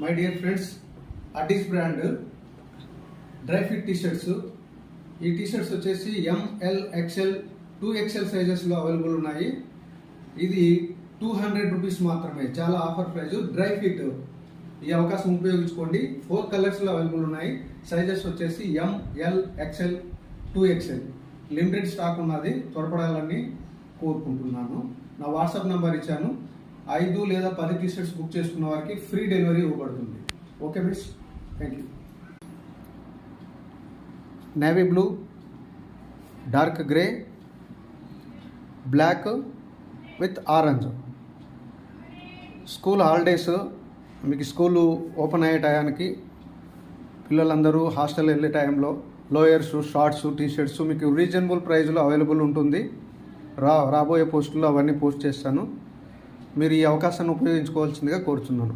My dear friends, అడిస్ brand dry fit t shirts. ఈ t shirts వచ్చేసి ఎంఎల్ ఎక్స్ఎల్ 2XL సైజెస్లో అవైలబుల్ ఉన్నాయి. ఇది 200 రూపీస్ మాత్రమే, చాలా ఆఫర్ ప్రైస్. డ్రై ఫిట్, ఈ అవకాశం ఉపయోగించుకోండి. 4 కలర్స్లో అవైలబుల్ ఉన్నాయి. సైజెస్ వచ్చేసి ఎంఎల్ ఎక్స్ఎల్ 2XL. లిమిటెడ్ స్టాక్ ఉన్నది, త్వరపడాలని కోరుకుంటున్నాను. నా వాట్సాప్ నెంబర్ ఇచ్చాను. 5 లేదా 10 టీషర్ట్స్ బుక్ చేసుకున్న వారికి ఫ్రీ డెలివరీ ఇవ్వబడుతుంది. Okay miss, thank you. Navy blue, dark grey, black with orange. School holidays, మీకు స్కూలు ఓపెన్ అయ్యే టయానికి పిల్లలందరూ హాస్టల్ వెళ్ళే టైంలో లోయర్స్, షార్ట్స్, టీషర్ట్స్ మీకు రీజనబుల్ ప్రైస్లో అవైలబుల్ ఉంటుంది. రాబోయే పోస్టుల్లో అవన్నీ పోస్ట్ చేస్తాను. మీరు ఈ అవకాశాన్ని ఉపయోగించుకోవాల్సిందిగా కోరుచున్నాను.